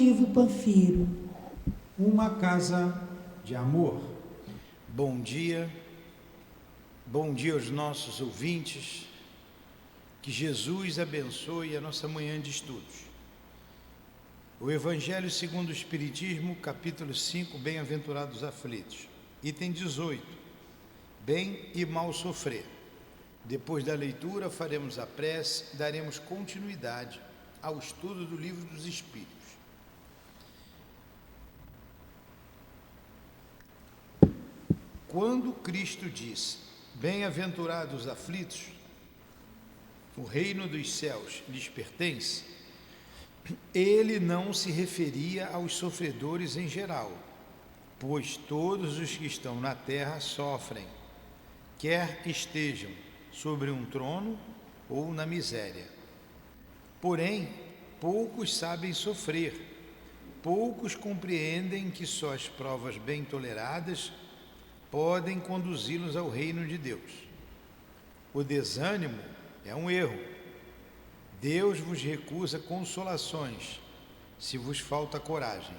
altivo Panfiro. Uma casa de amor. Bom dia aos nossos ouvintes, que Jesus abençoe a nossa manhã de estudos. O Evangelho segundo o Espiritismo, capítulo 5, Bem-aventurados aflitos, item 18, bem e mal sofrer. Depois da leitura faremos a prece, daremos continuidade ao estudo do Livro dos Espíritos. Quando Cristo disse, bem-aventurados aflitos, o reino dos céus lhes pertence, ele não se referia aos sofredores em geral, pois todos os que estão na terra sofrem, quer estejam sobre um trono ou na miséria. Porém, poucos sabem sofrer, poucos compreendem que só as provas bem toleradas podem conduzi-los ao reino de Deus. O desânimo é um erro. Deus vos recusa consolações, se vos falta coragem.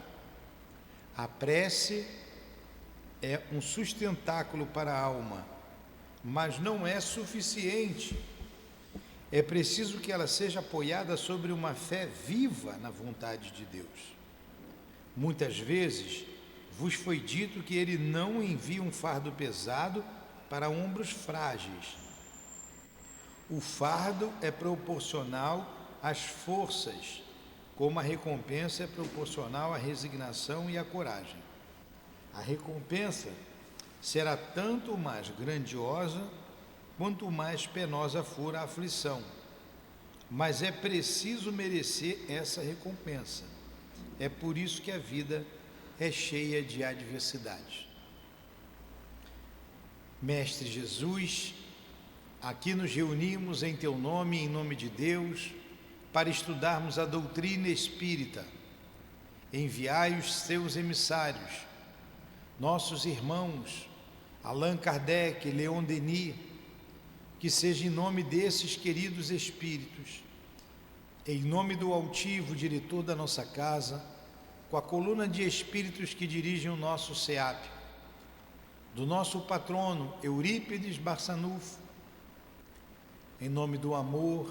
A prece é um sustentáculo para a alma, mas não é suficiente. É preciso que ela seja apoiada sobre uma fé viva na vontade de Deus. Muitas vezes vos foi dito que ele não envia um fardo pesado para ombros frágeis. O fardo é proporcional às forças, como a recompensa é proporcional à resignação e à coragem. A recompensa será tanto mais grandiosa quanto mais penosa for a aflição, mas é preciso merecer essa recompensa. É por isso que a vida é cheia de adversidades. Mestre Jesus, aqui nos reunimos em Teu nome e em nome de Deus, para estudarmos a doutrina espírita. Enviai os Seus emissários, nossos irmãos, Allan Kardec, Leon Denis, que seja em nome desses queridos espíritos, em nome do altivo diretor da nossa casa, com a coluna de espíritos que dirigem o nosso SEAP, do nosso patrono Eurípides Barçanufo, em nome do amor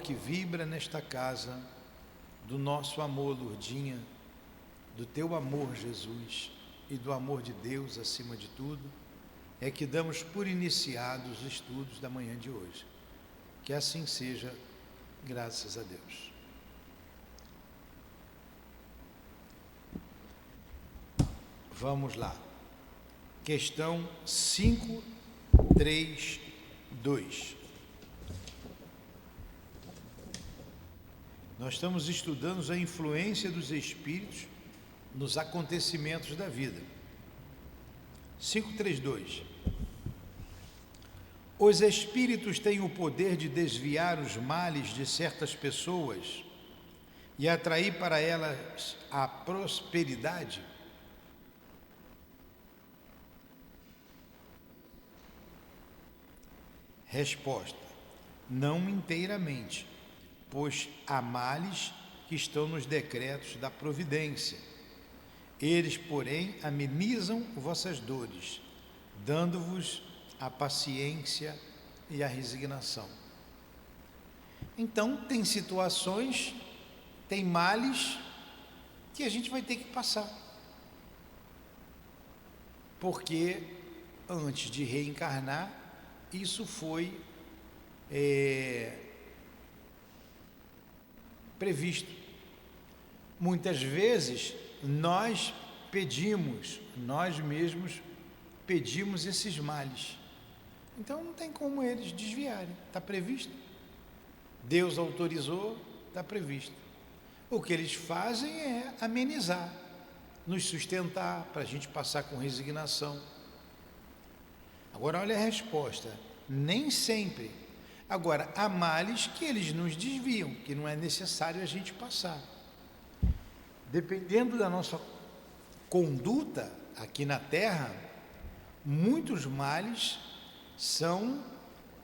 que vibra nesta casa, do nosso amor, Lourdinha, do teu amor, Jesus, e do amor de Deus acima de tudo, é que damos por iniciados os estudos da manhã de hoje. Que assim seja, graças a Deus. Vamos lá. Questão 532. Nós estamos estudando a influência dos espíritos nos acontecimentos da vida. 532. Os espíritos têm o poder de desviar os males de certas pessoas e atrair para elas a prosperidade? Resposta: não inteiramente, pois há males que estão nos decretos da providência. Eles, porém, amenizam vossas dores, dando-vos a paciência e a resignação. Então, tem situações, tem males que a gente vai ter que passar. Porque antes de reencarnar, isso foi previsto. Muitas vezes nós mesmos pedimos esses males. Então não tem como eles desviarem, está previsto. Deus autorizou, está previsto. O que eles fazem é amenizar, nos sustentar, para a gente passar com resignação. Agora olha a resposta, nem sempre. Agora, há males que eles nos desviam, que não é necessário a gente passar. Dependendo da nossa conduta aqui na Terra, muitos males são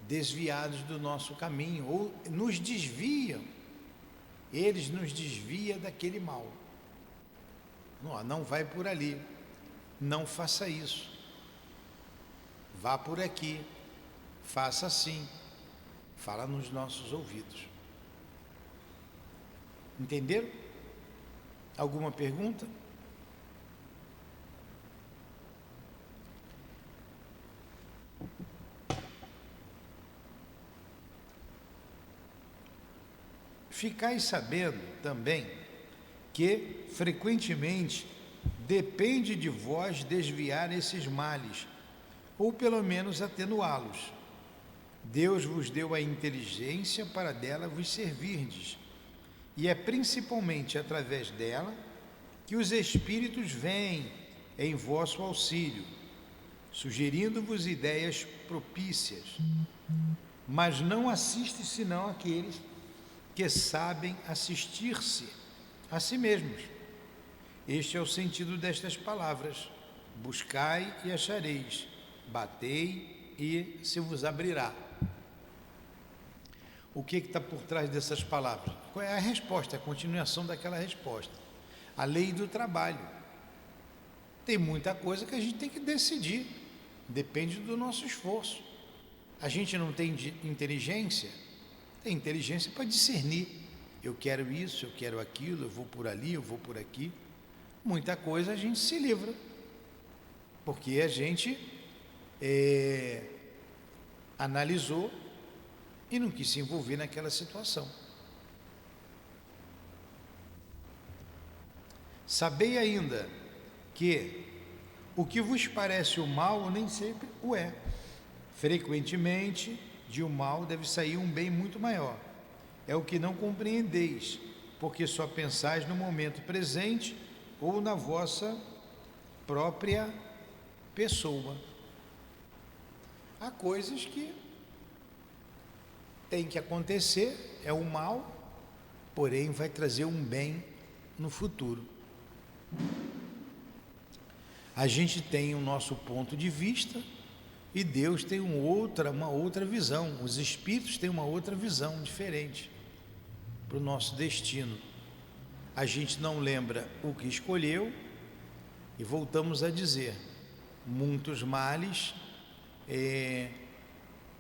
desviados do nosso caminho, ou nos desviam eles nos desvia daquele mal. Não vai por ali, não faça isso, vá por aqui, faça assim, fala nos nossos ouvidos. Entenderam? Alguma pergunta? Ficais sabendo também que, frequentemente, depende de vós desviar esses males, ou pelo menos atenuá-los. Deus vos deu a inteligência para dela vos servirdes, e é principalmente através dela que os Espíritos vêm em vosso auxílio, sugerindo-vos ideias propícias, mas não assiste senão aqueles que sabem assistir-se a si mesmos. Este é o sentido destas palavras: buscai e achareis, batei e se vos abrirá. O que está por trás dessas palavras? Qual é a resposta, a continuação daquela resposta? A lei do trabalho. Tem muita coisa que a gente tem que decidir, depende do nosso esforço. A gente não tem inteligência? Tem inteligência para discernir. Eu quero isso, eu quero aquilo, eu vou por ali, eu vou por aqui. Muita coisa a gente se livra, porque a gente analisou e não quis se envolver naquela situação. Sabei ainda que o que vos parece o mal nem sempre o é. Frequentemente, de um mal deve sair um bem muito maior. É o que não compreendeis, porque só pensais no momento presente ou na vossa própria pessoa. Há coisas que tem que acontecer, é o mal, porém vai trazer um bem no futuro. A gente tem o nosso ponto de vista e Deus tem uma outra visão, os espíritos têm uma outra visão diferente para o nosso destino. A gente não lembra o que escolheu e voltamos a dizer, muitos males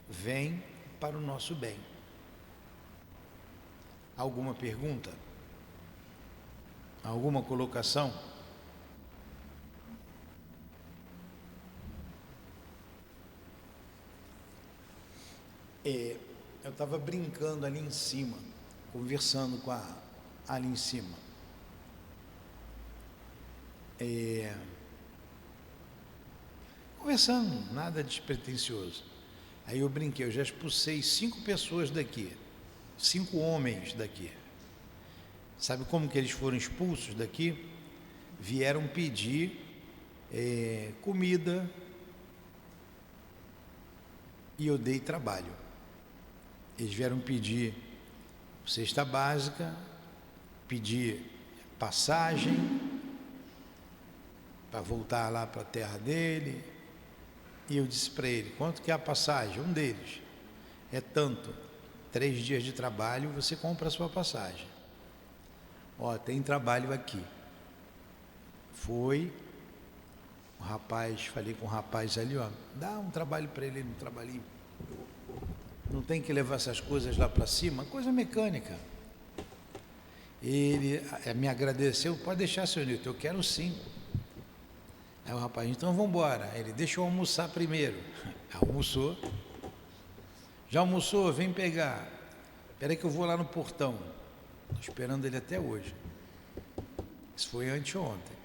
vêm para o nosso bem. Alguma pergunta? Alguma colocação? Eu estava brincando ali em cima, conversando com ali em cima. Conversando, nada despretensioso. Aí eu brinquei, eu já expulsei 5 pessoas daqui, 5 homens daqui. Sabe como que eles foram expulsos daqui? Vieram pedir comida e eu dei trabalho. Eles vieram pedir cesta básica, pedir passagem para voltar lá para a terra dele. E eu disse para ele, quanto que é a passagem? Um deles, é tanto, 3 dias de trabalho, você compra a sua passagem. Tem trabalho aqui. Foi, o rapaz, falei com o rapaz ali, dá um trabalho para ele, um trabalhinho. Não tem que levar essas coisas lá para cima, coisa mecânica. Ele me agradeceu, pode deixar, senhor Nilton, eu quero sim. Aí o rapaz, então vamos embora. Ele, deixa eu almoçar primeiro. Almoçou. Já almoçou? Vem pegar. Espera aí que eu vou lá no portão. Estou esperando ele até hoje. Isso foi anteontem.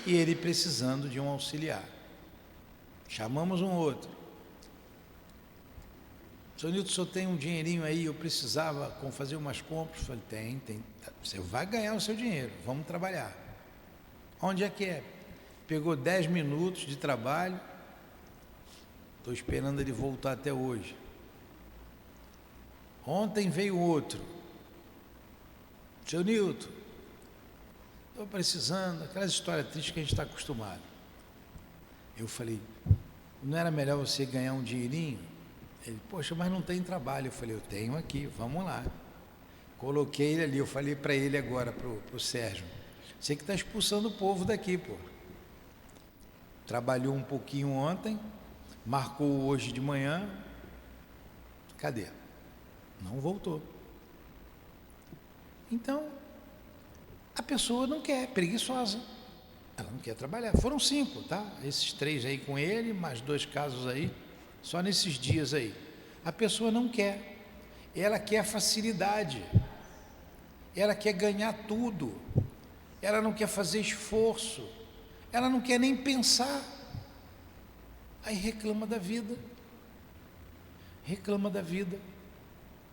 E ele precisando de um auxiliar. Chamamos um outro. Senhor Nilton, só tem um dinheirinho aí, eu precisava fazer umas compras. Falei, tem. Você vai ganhar o seu dinheiro, vamos trabalhar. Onde é que é? Pegou 10 minutos de trabalho, estou esperando ele voltar até hoje. Ontem veio outro. Seu Nilton, estou precisando, aquelas histórias tristes que a gente está acostumado. Eu falei, não era melhor você ganhar um dinheirinho? Ele, poxa, mas não tem trabalho. Eu falei, eu tenho aqui, vamos lá. Coloquei ele ali, eu falei para ele agora, pro Sérgio, você que está expulsando o povo daqui, pô. Trabalhou um pouquinho ontem, marcou hoje de manhã, cadê? Não voltou. Então, a pessoa não quer, preguiçosa. Ela não quer trabalhar. Foram 5, tá? Esses 3 aí com ele, mais 2 casos aí, só nesses dias aí. A pessoa não quer. Ela quer facilidade. Ela quer ganhar tudo. Ela não quer fazer esforço. Ela não quer nem pensar. Aí reclama da vida. Reclama da vida.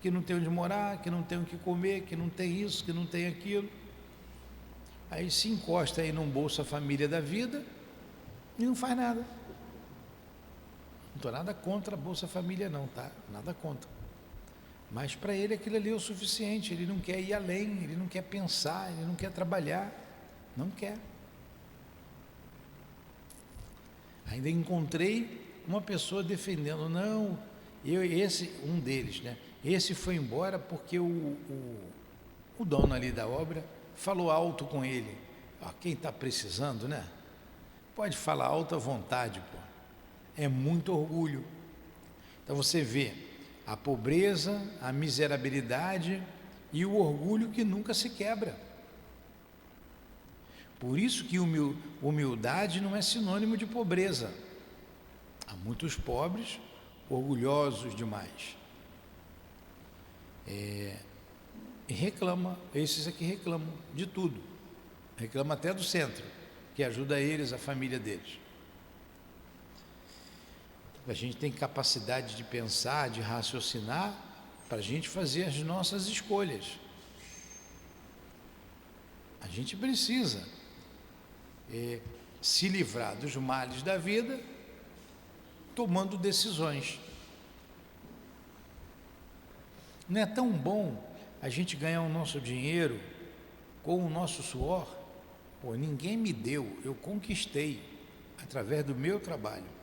Que não tem onde morar, que não tem o que comer, que não tem isso, que não tem aquilo. Aí se encosta aí num Bolsa Família da vida e não faz nada. Não estou nada contra a Bolsa Família não, tá? Nada contra. Mas para ele aquilo ali é o suficiente, ele não quer ir além, ele não quer pensar, ele não quer trabalhar, não quer. Ainda encontrei uma pessoa defendendo, não, um deles, né? Esse foi embora porque o dono ali da obra falou alto com ele. Ó, quem está precisando, né? Pode falar alto à vontade, pô. É muito orgulho. Então você vê a pobreza, a miserabilidade e o orgulho que nunca se quebra. Por isso que humildade não é sinônimo de pobreza. Há muitos pobres orgulhosos demais. E reclama, esses aqui reclamam de tudo. Reclama até do centro, que ajuda eles, a família deles. A gente tem capacidade de pensar, de raciocinar, para a gente fazer as nossas escolhas. A gente precisa se livrar dos males da vida, tomando decisões. Não é tão bom a gente ganhar o nosso dinheiro com o nosso suor? Pô, ninguém me deu, eu conquistei através do meu trabalho.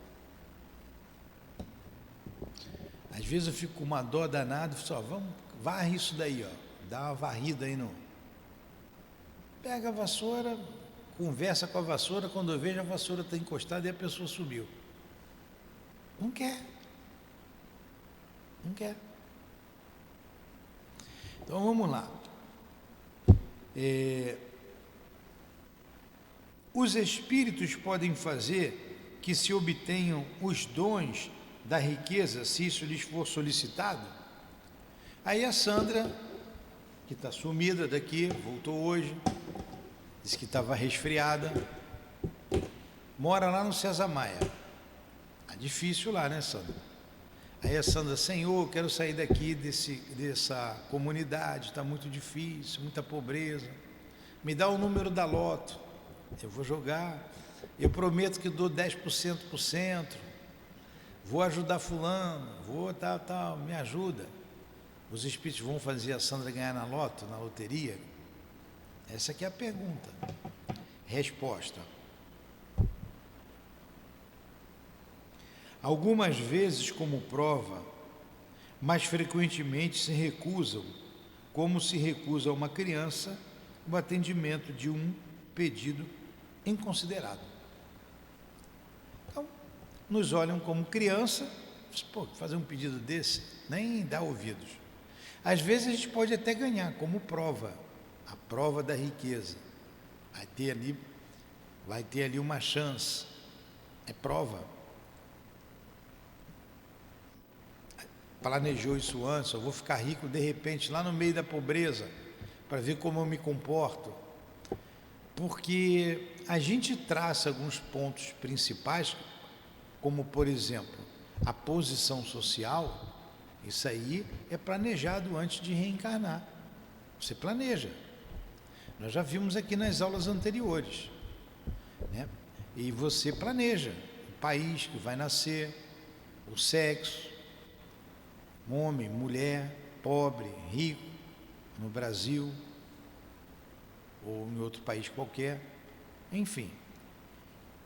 Às vezes eu fico com uma dó danada, só vamos, varre isso daí, ó, dá uma varrida aí no. Pega a vassoura, conversa com a vassoura, quando eu vejo a vassoura está encostada e a pessoa subiu. Não quer. Não quer. Então vamos lá. Os espíritos podem fazer que se obtenham os dons da riqueza, se isso lhes for solicitado? Aí a Sandra, que está sumida daqui, voltou hoje, disse que estava resfriada, mora lá no César Maia. É difícil lá, né, Sandra? Aí a Sandra, Senhor, quero sair daqui dessa comunidade, está muito difícil, muita pobreza. Me dá o número da loto, eu vou jogar. Eu prometo que dou 10% para o centro. Vou ajudar fulano, vou tal, me ajuda. Os espíritos vão fazer a Sandra ganhar na loto, na loteria? Essa aqui é a pergunta. Resposta. Algumas vezes como prova, mas frequentemente se recusam, como se recusa a uma criança o atendimento de um pedido inconsiderado. Então, nos olham como criança, pô, fazer um pedido desse, nem dá ouvidos. Às vezes a gente pode até ganhar como prova, a prova da riqueza. Vai ter ali uma chance, é prova. Planejou isso antes, eu vou ficar rico de repente lá no meio da pobreza, para ver como eu me comporto. Porque a gente traça alguns pontos principais, como por exemplo, a posição social, isso aí é planejado antes de reencarnar. Você planeja. Nós já vimos aqui nas aulas anteriores, né? E você planeja o país que vai nascer, o sexo, homem, mulher, pobre, rico, no Brasil ou em outro país qualquer, enfim.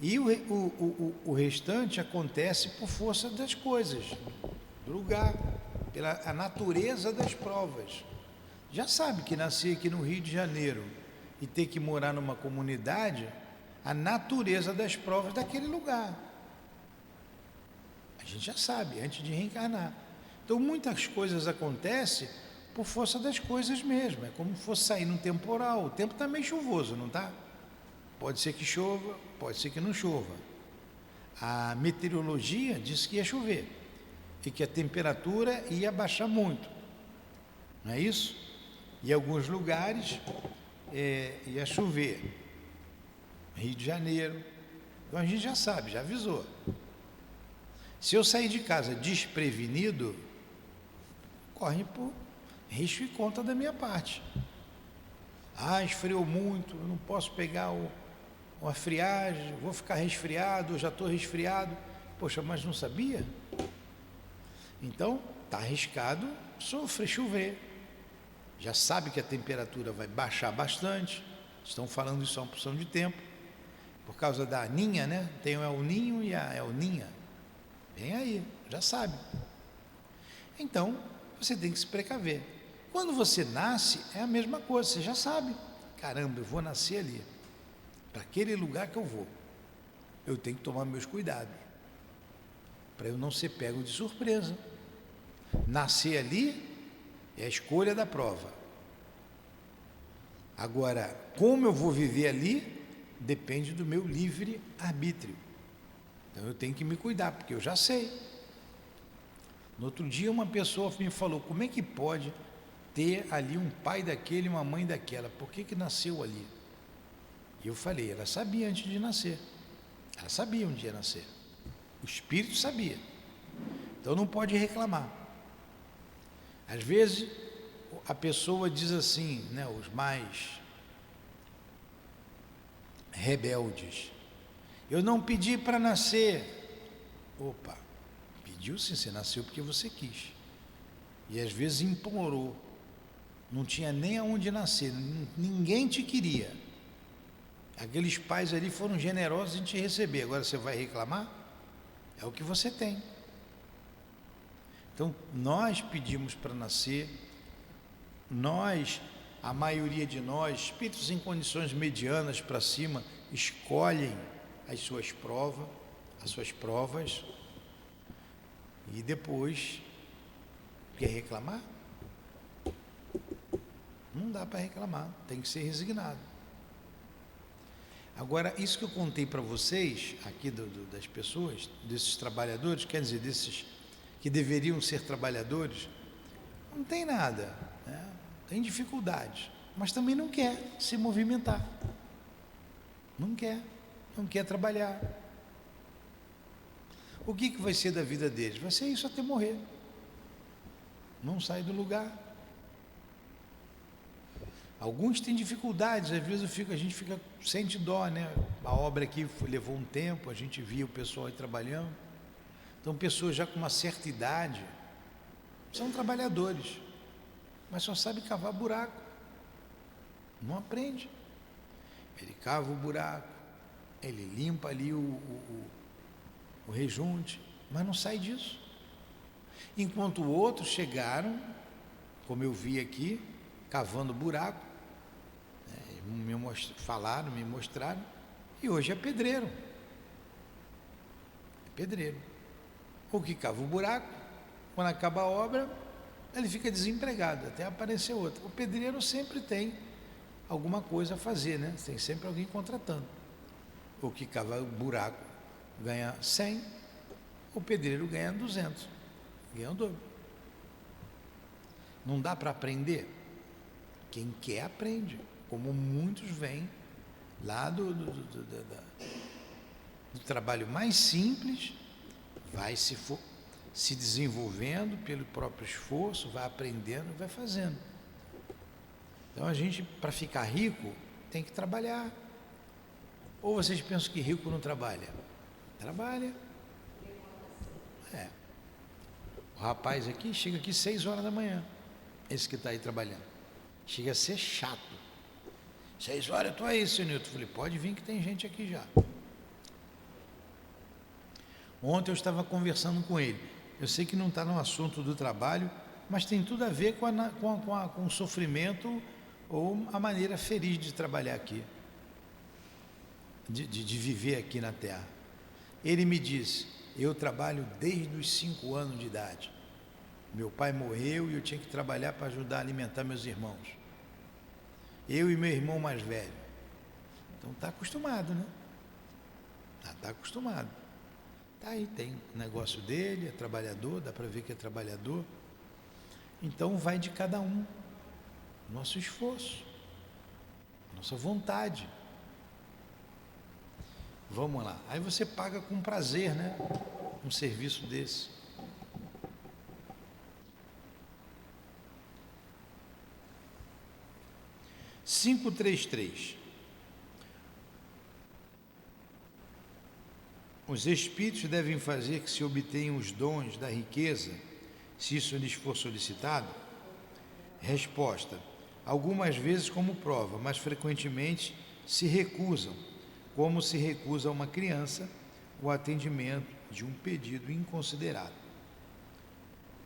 E o restante acontece por força das coisas, do lugar, pela a natureza das provas. já sabe que nascer aqui no Rio de Janeiro e ter que morar numa comunidade, a natureza das provas daquele lugar. A gente já sabe, antes de reencarnar. Então muitas coisas acontecem por força das coisas mesmo. É como se fosse sair num temporal. O tempo está meio chuvoso, não está? Pode ser que chova, pode ser que não chova. A meteorologia disse que ia chover e que a temperatura ia baixar muito. Não é isso? Em alguns lugares ia chover. Rio de Janeiro. Então a gente já sabe, já avisou. Se eu sair de casa desprevenido, corre por risco e conta da minha parte. Esfriou muito, eu não posso pegar uma friagem, vou ficar resfriado, eu já estou resfriado. Poxa, mas não sabia? Então, está arriscado sofrer, chover. Já sabe que a temperatura vai baixar bastante. Estão falando isso há uma porção de tempo. Por causa da Aninha, né? Tem o El Ninho e a El Ninha. Vem aí, já sabe. Então, você tem que se precaver. Quando você nasce, é a mesma coisa, você já sabe. Caramba, eu vou nascer ali. Para aquele lugar que eu vou. Eu tenho que tomar meus cuidados. Para eu não ser pego de surpresa. Nascer ali é a escolha da prova. Agora, como eu vou viver ali, depende do meu livre arbítrio. Então eu tenho que me cuidar, porque eu já sei. No outro dia uma pessoa me falou, como é que pode ter ali um pai daquele e uma mãe daquela? Por que nasceu ali? E eu falei, ela sabia antes de nascer. Ela sabia onde ia nascer. O espírito sabia. Então não pode reclamar. Às vezes a pessoa diz assim, né, os mais rebeldes, eu não pedi para nascer. Opa, pediu sim, você nasceu porque você quis. E às vezes implorou, não tinha nem aonde nascer, ninguém te queria. Aqueles pais ali foram generosos em te receber, agora você vai reclamar? É o que você tem. Então, nós pedimos para nascer, a maioria de nós, espíritos em condições medianas para cima, escolhem as suas provas, e depois, quer reclamar? Não dá para reclamar, tem que ser resignado. Agora, isso que eu contei para vocês, aqui das pessoas, desses trabalhadores, quer dizer, desses que deveriam ser trabalhadores, não tem nada, né? Tem dificuldades, mas também não quer se movimentar, não quer trabalhar. O que vai ser da vida deles? Vai ser isso até morrer, não sai do lugar. Alguns têm dificuldades, às vezes a gente sente dó, né? A obra aqui levou um tempo, a gente via o pessoal aí trabalhando. Então, pessoas já com uma certa idade são trabalhadores, mas só sabe cavar buraco, não aprende. Ele cava o buraco, ele limpa ali o rejunte, mas não sai disso. Enquanto outros chegaram, como eu vi aqui, cavando buraco, me mostraram, e hoje é pedreiro. O que cava o buraco, quando acaba a obra, ele fica desempregado, até aparecer outro. O pedreiro sempre tem alguma coisa a fazer, né? Tem sempre alguém contratando. O que cava o buraco ganha 100, o pedreiro ganha 200, ganha o dobro. Não dá para aprender? Quem quer aprende, como muitos vêm lá do trabalho mais simples, vai se desenvolvendo pelo próprio esforço, vai aprendendo, vai fazendo. Então a gente, para ficar rico, tem que trabalhar. Ou vocês pensam que rico não trabalha? Trabalha. O rapaz aqui chega aqui 6 horas da manhã, esse que está aí trabalhando. Chega a ser chato. 6 horas, eu estou aí, seu Nilton. Falei, pode vir que tem gente aqui já. Ontem eu estava conversando com ele. Eu sei que não está no assunto do trabalho, mas tem tudo a ver com o sofrimento ou a maneira feliz de trabalhar aqui, de viver aqui na Terra. Ele me disse: eu trabalho desde os 5 anos de idade. Meu pai morreu e eu tinha que trabalhar para ajudar a alimentar meus irmãos. Eu e meu irmão mais velho. Então está acostumado, né? Está acostumado. Está aí, tem o negócio dele, é trabalhador, dá para ver que é trabalhador. Então vai de cada um. Nosso esforço, nossa vontade. Vamos lá. Aí você paga com prazer, né? Um serviço desse. (533) Os espíritos devem fazer que se obtenham os dons da riqueza, se isso lhes for solicitado? Resposta: algumas vezes como prova, mas frequentemente se recusam, como se recusa a uma criança o atendimento de um pedido inconsiderado.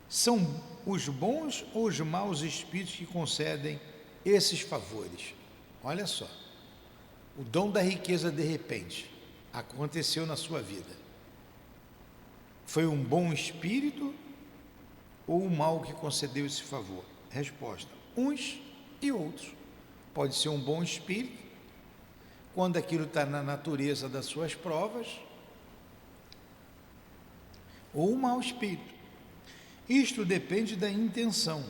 São os bons ou os maus espíritos que concedem esses favores? Olha só, o dom da riqueza de repente aconteceu na sua vida. Foi um bom espírito ou o mau que concedeu esse favor? Resposta: uns e outros. Pode ser um bom espírito, quando aquilo está na natureza das suas provas, ou um mau espírito. Isto depende da intenção,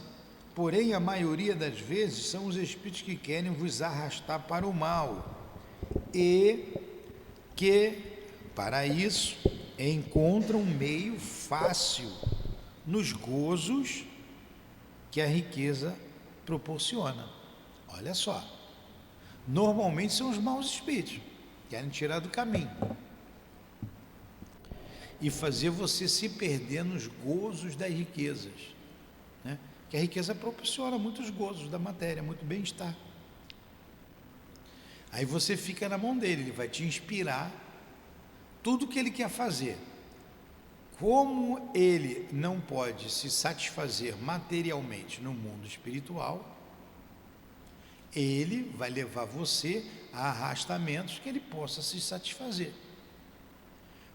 porém a maioria das vezes são os espíritos que querem vos arrastar para o mal e que, para isso, encontram um meio fácil nos gozos que a riqueza proporciona. Olha só, normalmente são os maus espíritos, querem tirar do caminho e fazer você se perder nos gozos das riquezas, né? Que a riqueza proporciona muitos gozos da matéria, muito bem-estar. Aí você fica na mão dele, ele vai te inspirar tudo o que ele quer fazer. Como ele não pode se satisfazer materialmente no mundo espiritual, ele vai levar você a arrastamentos que ele possa se satisfazer.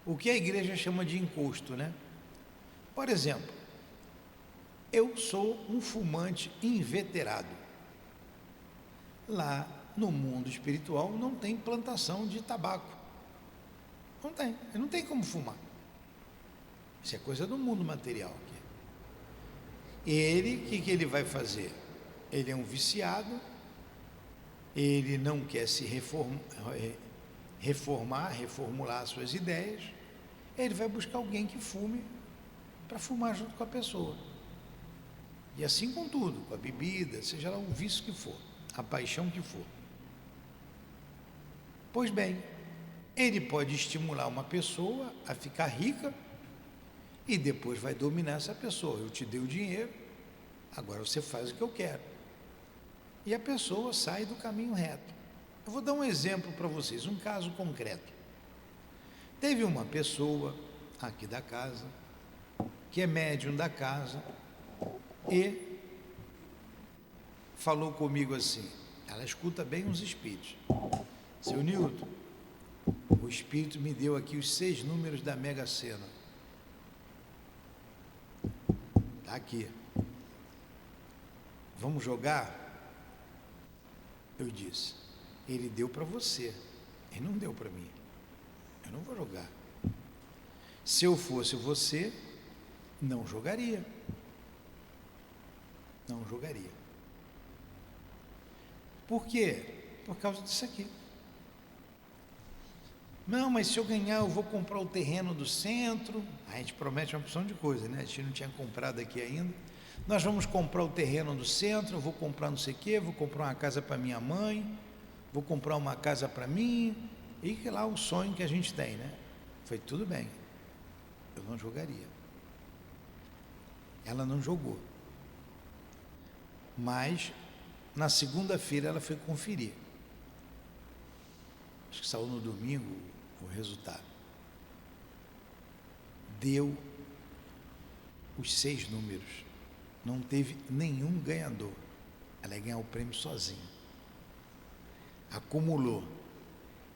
O que a igreja chama de encosto, né? Por exemplo, eu sou um fumante inveterado. Lá no mundo espiritual não tem plantação de tabaco. Não tem como fumar. Isso é coisa do mundo material aqui. Ele, o que ele vai fazer? Ele é um viciado, ele não quer se reformular suas ideias, ele vai buscar alguém que fume para fumar junto com a pessoa. E assim com tudo, com a bebida, seja lá o vício que for, a paixão que for. Pois bem, ele pode estimular uma pessoa a ficar rica e depois vai dominar essa pessoa. Eu te dei o dinheiro, agora você faz o que eu quero. E a pessoa sai do caminho reto. Eu vou dar um exemplo para vocês, um caso concreto. Teve uma pessoa aqui da casa, que é médium da casa, e falou comigo assim, ela escuta bem os espíritos: seu Nilton, o espírito me deu aqui os 6 números da Mega Sena. Está aqui. Vamos jogar? Eu disse: ele deu para você, ele não deu para mim. Eu não vou jogar. Se eu fosse você, não jogaria. Não jogaria. Por quê? Por causa disso aqui. Não, mas se eu ganhar, eu vou comprar o terreno do centro. A gente promete uma opção de coisa, né? A gente não tinha comprado aqui ainda. Nós vamos comprar o terreno do centro, eu vou comprar não sei o quê, vou comprar uma casa para minha mãe, vou comprar uma casa para mim, e que lá o sonho que a gente tem, né? Foi tudo bem. Eu não jogaria. Ela não jogou. Mas, na segunda-feira, ela foi conferir. Acho que saiu no domingo o resultado. Deu os 6 números não teve nenhum ganhador. Ela ia ganhar o prêmio sozinha. Acumulou.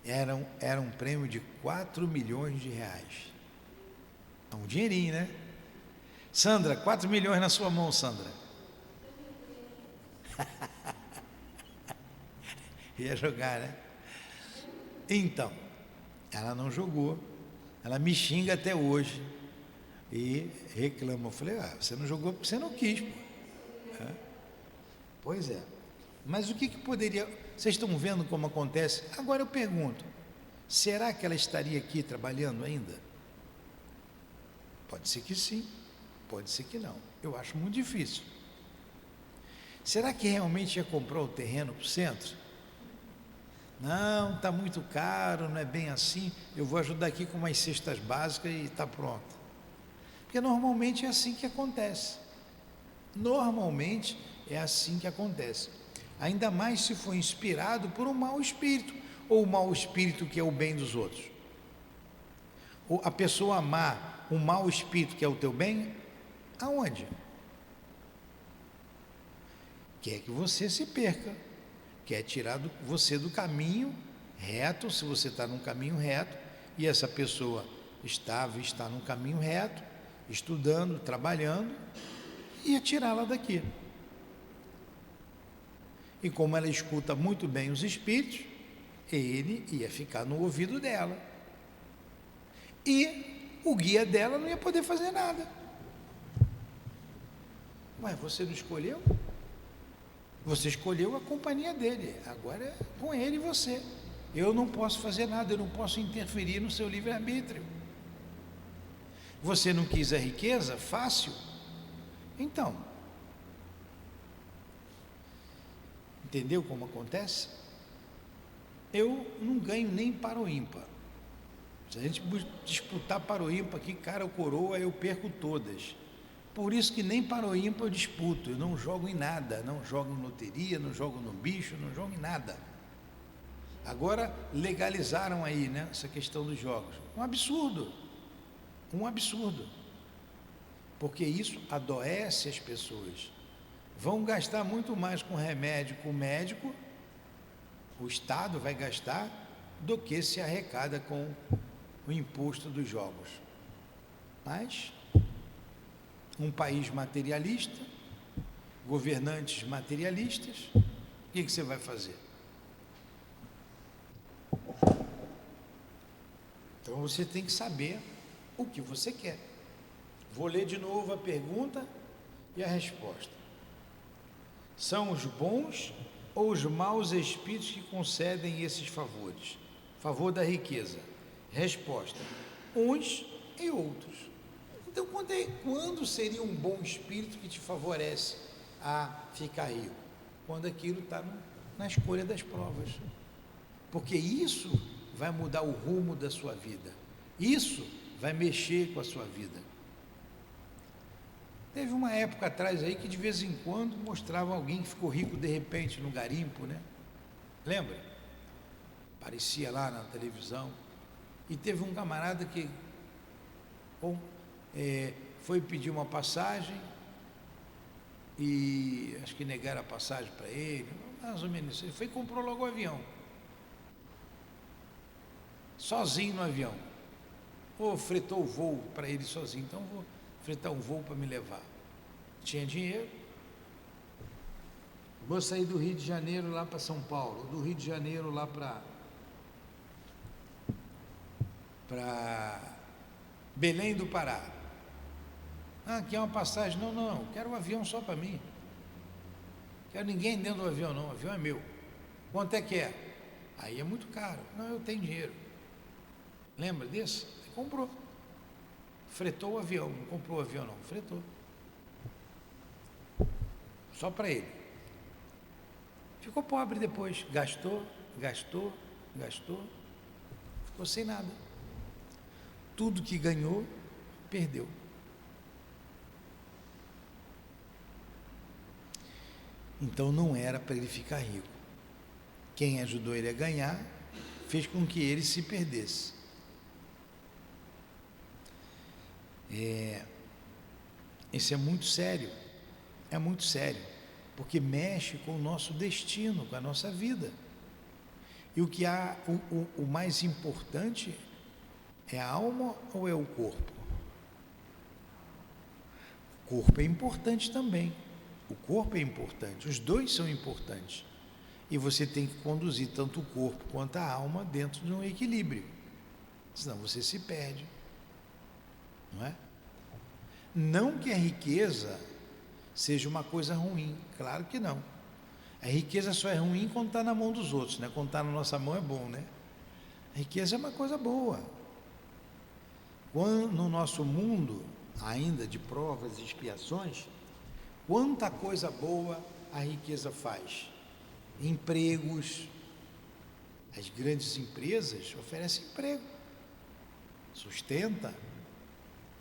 Era um prêmio de 4 milhões de reais. É um dinheirinho, né? Sandra, 4 milhões na sua mão, Sandra. Ia jogar, né? Então, ela não jogou. Ela me xinga até hoje. E reclama. Eu falei, você não jogou porque você não quis, pô. Pois é. Mas o que poderia... Vocês estão vendo como acontece? Agora eu pergunto, será que ela estaria aqui trabalhando ainda? Pode ser que sim, pode ser que não. Eu acho muito difícil. Será que realmente ia comprar o terreno para o centro? Não, está muito caro, não é bem assim. Eu vou ajudar aqui com umas cestas básicas e está pronto. Porque normalmente é assim que acontece. Normalmente é assim que acontece. Ainda mais se for inspirado por um mau espírito, ou o mau espírito que é o bem dos outros. Ou a pessoa amar um mau espírito que é o teu bem, aonde? Quer que você se perca, quer tirar você do caminho reto, se você está num caminho reto, e essa pessoa está num caminho reto, estudando, trabalhando, ia tirá-la daqui. E como ela escuta muito bem os espíritos, ele ia ficar no ouvido dela. E o guia dela não ia poder fazer nada. Mas você não escolheu? Você escolheu a companhia dele. Agora é com ele e você. Eu não posso fazer nada, eu não posso interferir no seu livre-arbítrio. Você não quis a riqueza? Fácil. Então, entendeu como acontece? Eu não ganho nem para o ímpar. Se a gente disputar para o ímpar aqui, cara ou coroa, eu perco todas. Por isso que nem para o ímpar eu disputo, eu não jogo em nada, não jogo em loteria, não jogo no bicho, não jogo em nada. Agora legalizaram aí, né, essa questão dos jogos. Um absurdo, porque isso adoece as pessoas. Vão gastar muito mais com remédio, com médico, o Estado vai gastar, do que se arrecada com o imposto dos jogos. Mas um país materialista, governantes materialistas, o que você vai fazer? Então você tem que saber o que você quer. Vou ler de novo a pergunta e a resposta. São os bons ou os maus espíritos que concedem esses favores? Favor da riqueza. Resposta: uns e outros. Então, quando seria um bom espírito que te favorece a ficar rico? Quando aquilo está na escolha das provas. Porque isso vai mudar o rumo da sua vida. Isso vai mexer com a sua vida. Teve uma época atrás aí que de vez em quando mostrava alguém que ficou rico de repente no garimpo, né? Lembra? Aparecia lá na televisão. E teve um camarada que foi pedir uma passagem e acho que negaram a passagem para ele, mais ou menos isso. Ele foi e comprou logo o avião. Sozinho no avião. Ou fretou o voo para ele sozinho, então vou fretar um voo para me levar. Tinha dinheiro. Vou sair do Rio de Janeiro lá para São Paulo, do Rio de Janeiro lá para Belém do Pará. Aqui é uma passagem. Não, quero um avião só para mim. Quero ninguém dentro do avião, não. O avião é meu. Quanto é que é? Aí é muito caro. Não, eu tenho dinheiro. Lembra disso? Ele comprou. Fretou o avião. Não comprou o avião, não. Fretou. Só para ele. Ficou pobre depois. Gastou. Ficou sem nada. Tudo que ganhou, perdeu. Então não era para ele ficar rico. Quem ajudou ele a ganhar, fez com que ele se perdesse. Isso é muito sério. é muito sério, porque mexe com o nosso destino, com a nossa vida. E o mais importante é a alma ou é o corpo? O corpo é importante também. O corpo é importante, os dois são importantes. E você tem que conduzir tanto o corpo quanto a alma dentro de um equilíbrio. Senão você se perde. Não é? Não que a riqueza seja uma coisa ruim, claro que não. A riqueza só é ruim quando está na mão dos outros, né? Quando está na nossa mão é bom, né? A riqueza é uma coisa boa. Quando no nosso mundo, ainda de provas e expiações, quanta coisa boa a riqueza faz. Empregos. As grandes empresas oferecem emprego, sustenta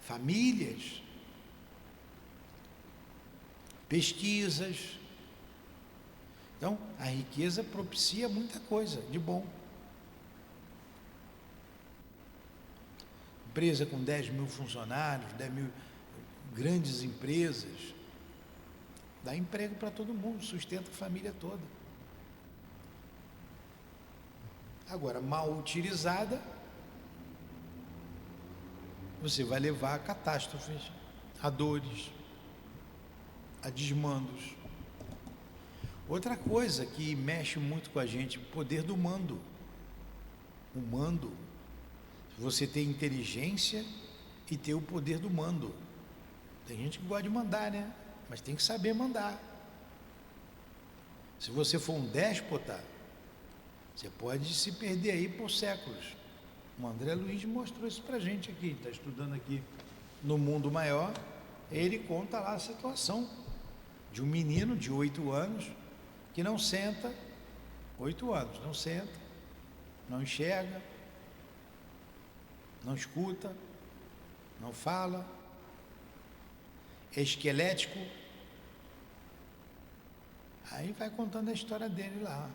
famílias, pesquisas. Então, a riqueza propicia muita coisa de bom. Empresa com 10 mil funcionários, 10 mil grandes empresas, dá emprego para todo mundo, sustenta a família toda. Agora, mal utilizada, você vai levar a catástrofes, a dores, a desmandos. Outra coisa que mexe muito com a gente, o poder do mando. O mando, você tem inteligência e ter o poder do mando. Tem gente que gosta de mandar, né? Mas tem que saber mandar. Se você for um déspota, você pode se perder aí por séculos. O André Luiz mostrou isso pra gente aqui, está estudando aqui no Mundo Maior. Ele conta lá a situação de um menino de 8 anos que não senta, 8 anos, não senta, não enxerga, não escuta, não fala, é esquelético. Aí vai contando a história dele lá.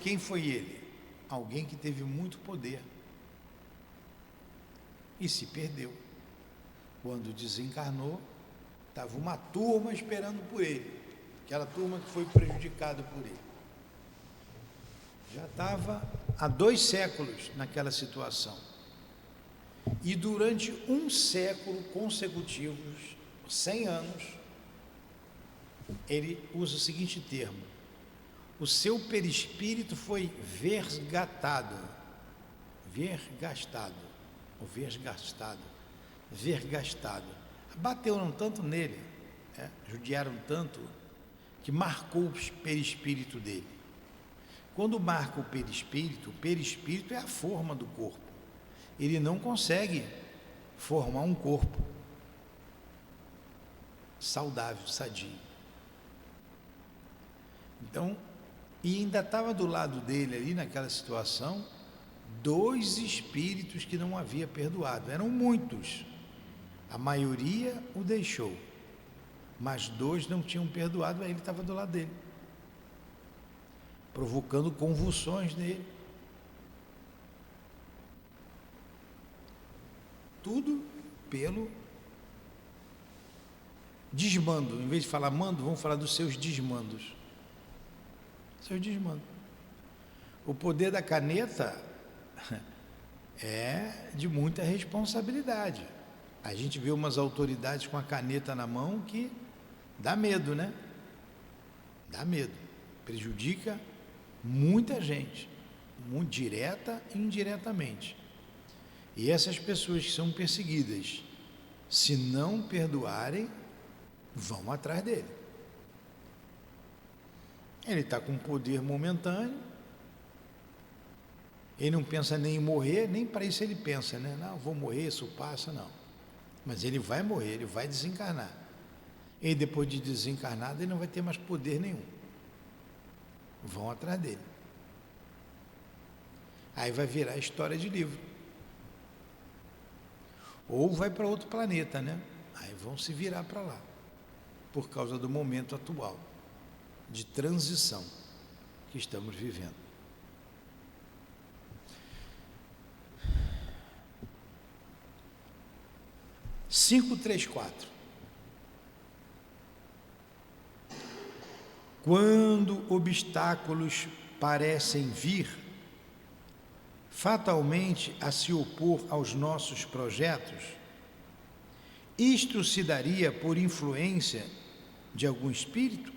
Quem foi ele? Alguém que teve muito poder e se perdeu. Quando desencarnou, estava uma turma esperando por ele, aquela turma que foi prejudicada por ele. Já estava há 2 séculos naquela situação. E durante 1 século consecutivos, 100 anos, ele usa o seguinte termo: o seu perispírito foi vergastado, bateram tanto nele, judiaram tanto, que marcou o perispírito dele. Quando marca o perispírito é a forma do corpo. Ele não consegue formar um corpo saudável, sadio. Então, e ainda estava do lado dele ali naquela situação 2 espíritos que não havia perdoado. Eram muitos, a maioria o deixou, mas 2 não tinham perdoado. Aí ele estava do lado dele, provocando convulsões nele. Tudo pelo desmando. Em vez de falar mando, vamos falar dos seus desmandos. Seus desmandos. O poder da caneta é de muita responsabilidade. A gente vê umas autoridades com a caneta na mão que dá medo, né? Dá medo. Prejudica muita gente, muito direta e indiretamente. E essas pessoas que são perseguidas, se não perdoarem, vão atrás dele. Ele está com poder momentâneo, ele não pensa nem em morrer, nem para isso ele pensa, né? Não, vou morrer, isso passa, não. Mas ele vai morrer, ele vai desencarnar. E depois de desencarnado, ele não vai ter mais poder nenhum. Vão atrás dele. Aí vai virar história de livro. Ou vai para outro planeta, né? Aí vão se virar para lá, por causa do momento atual de transição que estamos vivendo. (534) Quando obstáculos parecem vir fatalmente a se opor aos nossos projetos, isto se daria por influência de algum espírito?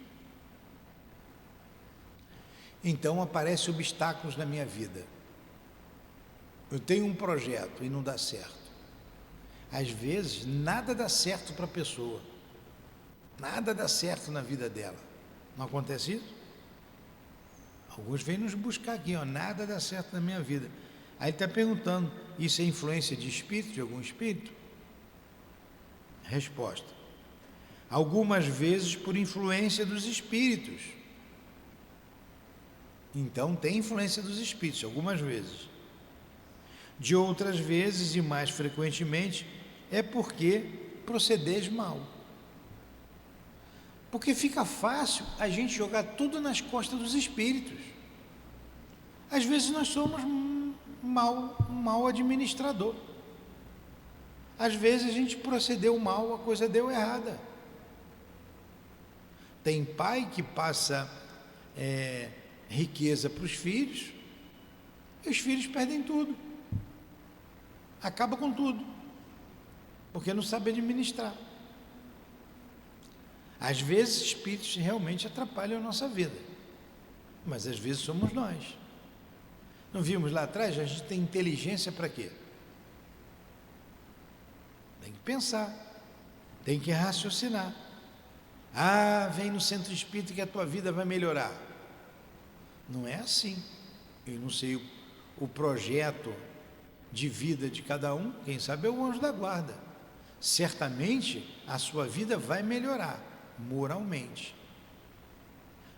Então aparecem obstáculos na minha vida. Eu tenho um projeto e não dá certo. Às vezes nada dá certo para a pessoa, nada dá certo na vida dela. Não acontece isso? Alguns vêm nos buscar aqui, nada dá certo na minha vida. Aí ele está perguntando, isso é influência de espírito, de algum espírito? Resposta: algumas vezes por influência dos espíritos. Então tem influência dos espíritos, algumas vezes. De outras vezes, e mais frequentemente, é porque procedeis mal. Porque fica fácil a gente jogar tudo nas costas dos espíritos. Às vezes nós somos um mau administrador. Às vezes a gente procedeu mal, a coisa deu errada. Tem pai que passa riqueza para os filhos, e os filhos perdem tudo. Acaba com tudo, porque não sabe administrar. Às vezes espíritos realmente atrapalham a nossa vida, mas às vezes somos nós. Não vimos lá atrás? A gente tem inteligência para quê? Tem que pensar, tem que raciocinar. Vem no centro espírita que a tua vida vai melhorar. Não é assim. Eu não sei o projeto de vida de cada um, quem sabe é o anjo da guarda. Certamente a sua vida vai melhorar moralmente.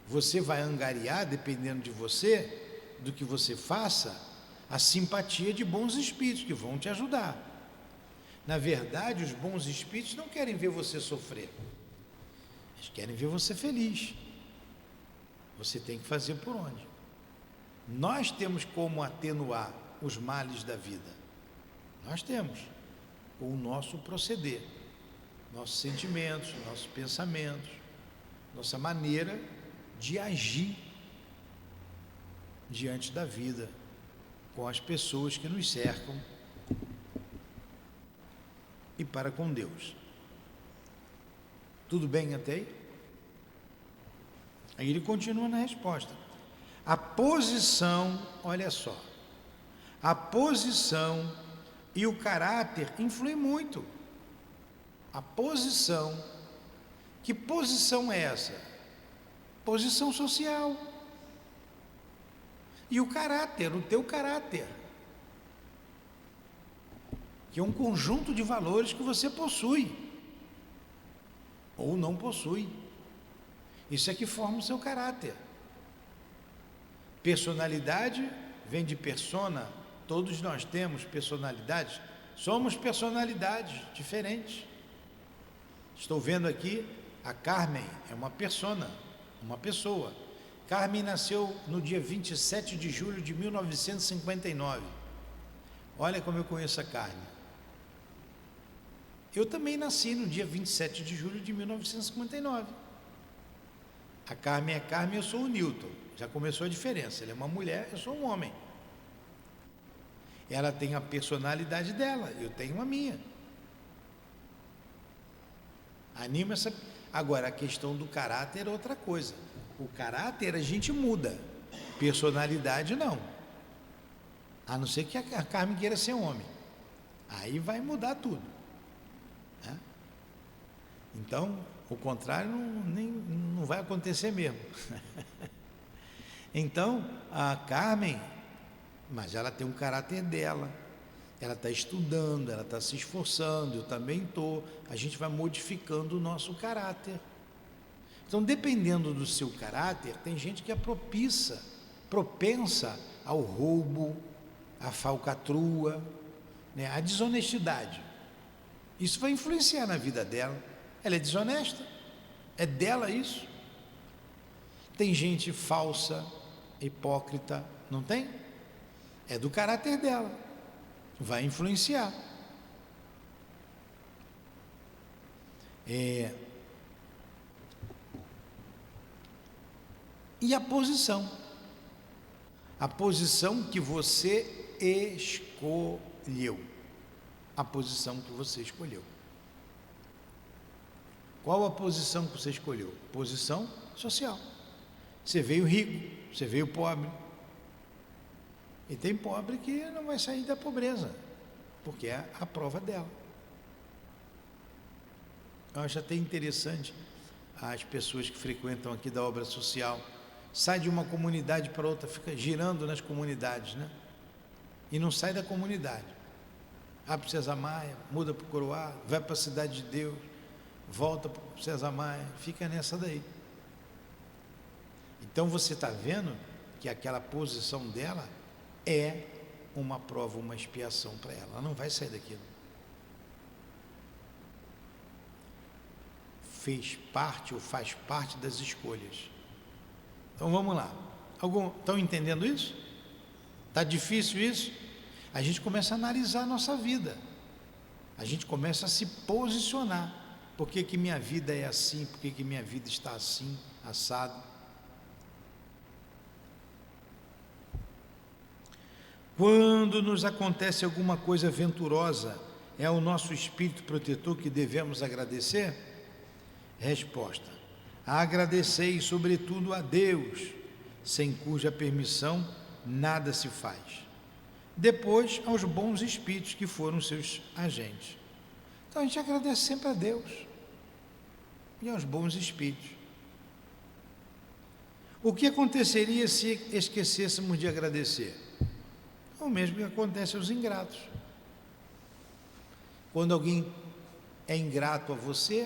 Você vai angariar, dependendo de você, do que você faça, a simpatia de bons espíritos que vão te ajudar. Na verdade, os bons espíritos não querem ver você sofrer, eles querem ver você feliz. Você tem que fazer por onde? Nós temos como atenuar os males da vida. Nós temos, com o nosso proceder, nossos sentimentos, nossos pensamentos, nossa maneira de agir diante da vida, com as pessoas que nos cercam e para com Deus. Tudo bem até aí? Aí ele continua na resposta. A posição, olha só, a posição e o caráter influem muito. A posição, que posição é essa? Posição social. E o caráter, o teu caráter, que é um conjunto de valores que você possui ou não possui. Isso é que forma o seu caráter. Personalidade vem de persona, todos nós temos personalidades, somos personalidades diferentes. Estou vendo aqui a Carmen, é uma persona, uma pessoa. Carmen nasceu no dia 27 de julho de 1959. Olha como eu conheço a Carmen. Eu também nasci no dia 27 de julho de 1959. A Carmen é Carmen, eu sou o Newton. Já começou a diferença. Ela é uma mulher, eu sou um homem. Ela tem a personalidade dela, eu tenho a minha. Anima essa. Agora, a questão do caráter é outra coisa. O caráter a gente muda, personalidade não. A não ser que a Carmen queira ser um homem. Aí vai mudar tudo. Né? Então, o contrário não vai acontecer mesmo. Então, a Carmen, mas ela tem um caráter dela. Ela está estudando, ela está se esforçando, eu também estou. A gente vai modificando o nosso caráter. Então, dependendo do seu caráter, tem gente que é propensa ao roubo, à falcatrua, né, à desonestidade. Isso vai influenciar na vida dela. Ela é desonesta, é dela isso. Tem gente falsa, hipócrita, não tem? É do caráter dela, vai influenciar. e a posição que você escolheu, a posição que você escolheu. Qual a posição que você escolheu? Posição social. Você veio rico, você veio pobre. E tem pobre que não vai sair da pobreza, porque é a prova dela. Eu acho até interessante as pessoas que frequentam aqui da obra social, sai de uma comunidade para outra, fica girando nas comunidades, né? E não sai da comunidade. Vai para o César Maia, muda para o Coroá, vai para a Cidade de Deus, volta para o César Maia, fica nessa daí. Então você está vendo que aquela posição dela é uma prova, uma expiação para ela. Ela não vai sair daquilo. Fez parte ou faz parte das escolhas. Então vamos lá. Estão entendendo isso? Está difícil isso? A gente começa a analisar a nossa vida. A gente começa a se posicionar. Por que que minha vida é assim? Por que que minha vida está assim, assado? Quando nos acontece alguma coisa venturosa, é ao nosso espírito protetor que devemos agradecer? Resposta: agradecei sobretudo a Deus, sem cuja permissão nada se faz. Depois, aos bons espíritos que foram seus agentes. Então a gente agradece sempre a Deus e aos bons espíritos. O que aconteceria se esquecêssemos de agradecer? O mesmo que acontece aos ingratos. Quando alguém é ingrato a você,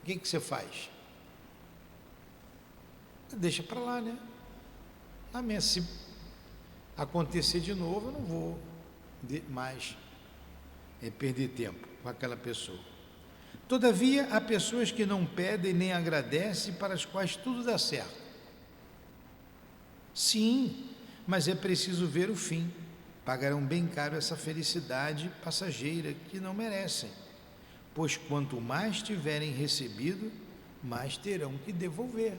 o que você faz? Deixa para lá, né? Se acontecer de novo, eu não vou mais perder tempo com aquela pessoa. Todavia, há pessoas que não pedem nem agradecem, para as quais tudo dá certo. Sim, mas é preciso ver o fim. Pagarão bem caro essa felicidade passageira que não merecem, pois quanto mais tiverem recebido, mais terão que devolver.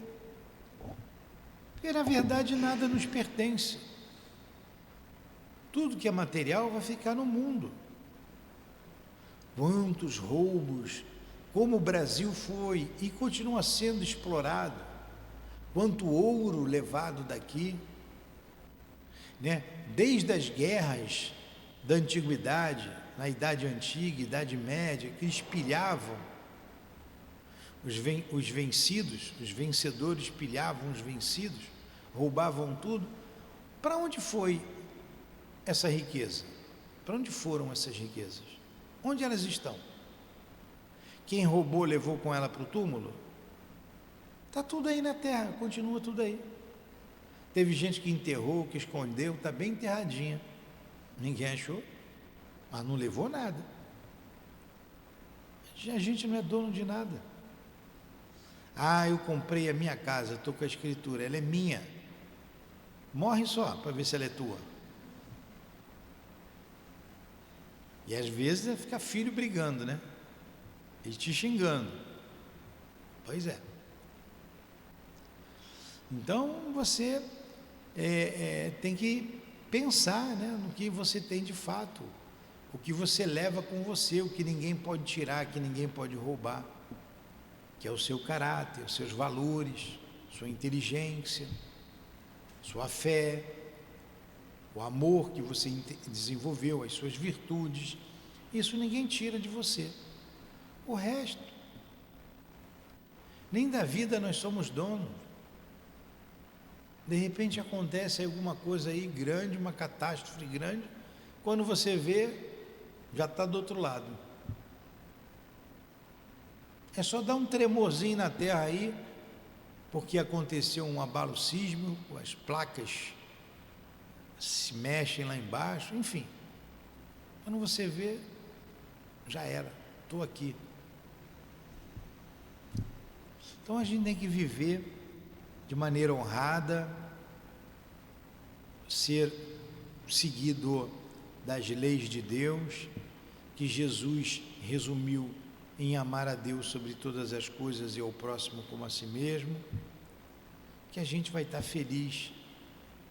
Porque na verdade nada nos pertence. Tudo que é material vai ficar no mundo. Quantos roubos, como o Brasil foi e continua sendo explorado, quanto ouro levado daqui, né? Desde as guerras da antiguidade, na Idade Antiga, Idade Média, que pilhavam os vencidos, os vencedores pilhavam os vencidos, roubavam tudo. Para onde foi essa riqueza? Para onde foram essas riquezas? Onde elas estão? Quem roubou levou com ela para o túmulo? Está tudo aí na terra, continua tudo aí. Teve gente que enterrou, que escondeu, está bem enterradinha. Ninguém achou, mas não levou nada. A gente não é dono de nada. Ah, eu comprei a minha casa, estou com a escritura, ela é minha. Morre só para ver se ela é tua. E às vezes fica filho brigando, né? E te xingando. Pois é. Então você tem que pensar, né, no que você tem de fato, o que você leva com você, o que ninguém pode tirar, que ninguém pode roubar, que é o seu caráter, os seus valores, sua inteligência, sua fé, o amor que você desenvolveu, as suas virtudes. Isso ninguém tira de você. O resto, nem da vida nós somos donos. De repente acontece alguma coisa aí grande, uma catástrofe grande, quando você vê, já está do outro lado. É só dar um tremorzinho na terra aí, porque aconteceu um abalo sísmico, as placas se mexem lá embaixo, enfim. Quando você vê, já era, estou aqui. Então a gente tem que viver de maneira honrada, ser seguidor das leis de Deus, que Jesus resumiu em amar a Deus sobre todas as coisas e ao próximo como a si mesmo, que a gente vai estar feliz,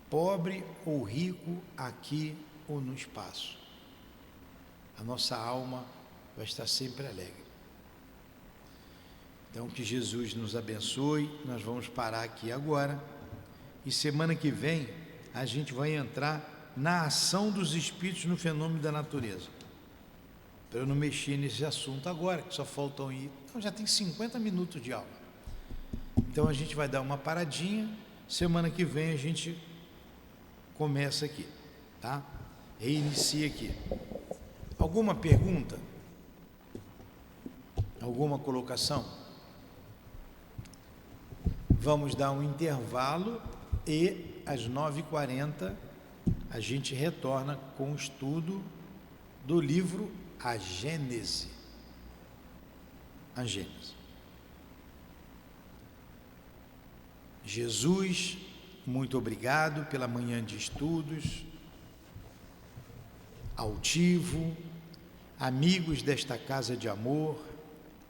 pobre ou rico, aqui ou no espaço. A nossa alma vai estar sempre alegre. Então, que Jesus nos abençoe. Nós vamos parar aqui agora e semana que vem a gente vai entrar na ação dos espíritos no fenômeno da natureza. Para eu não mexer nesse assunto agora, que só faltam ir. Então, já tem 50 minutos de aula. Então, a gente vai dar uma paradinha. Semana que vem a gente começa aqui, tá? Reinicia aqui. Alguma pergunta? Alguma colocação? Vamos dar um intervalo e às 9h40 a gente retorna com o estudo do livro A Gênese. A Gênese. Jesus, muito obrigado pela manhã de estudos. Altivo, amigos desta casa de amor,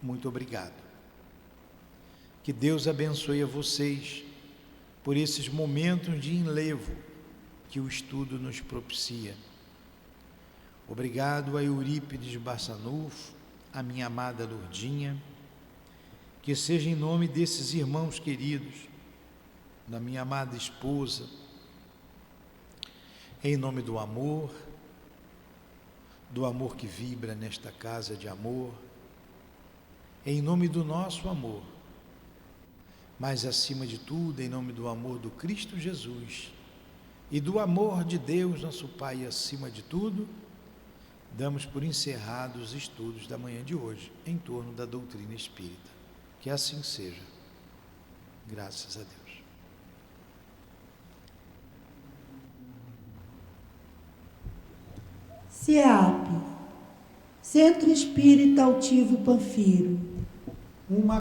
muito obrigado. Que Deus abençoe a vocês por esses momentos de enlevo que o estudo nos propicia. Obrigado a Eurípides Bassanufo, a minha amada Lourdinha, que seja em nome desses irmãos queridos, da minha amada esposa, em nome do amor que vibra nesta casa de amor, em nome do nosso amor, mas acima de tudo, em nome do amor do Cristo Jesus e do amor de Deus, nosso Pai, acima de tudo, damos por encerrados os estudos da manhã de hoje, em torno da doutrina espírita. Que assim seja. Graças a Deus. CEAP, Centro Espírita Altivo Panfiro. Uma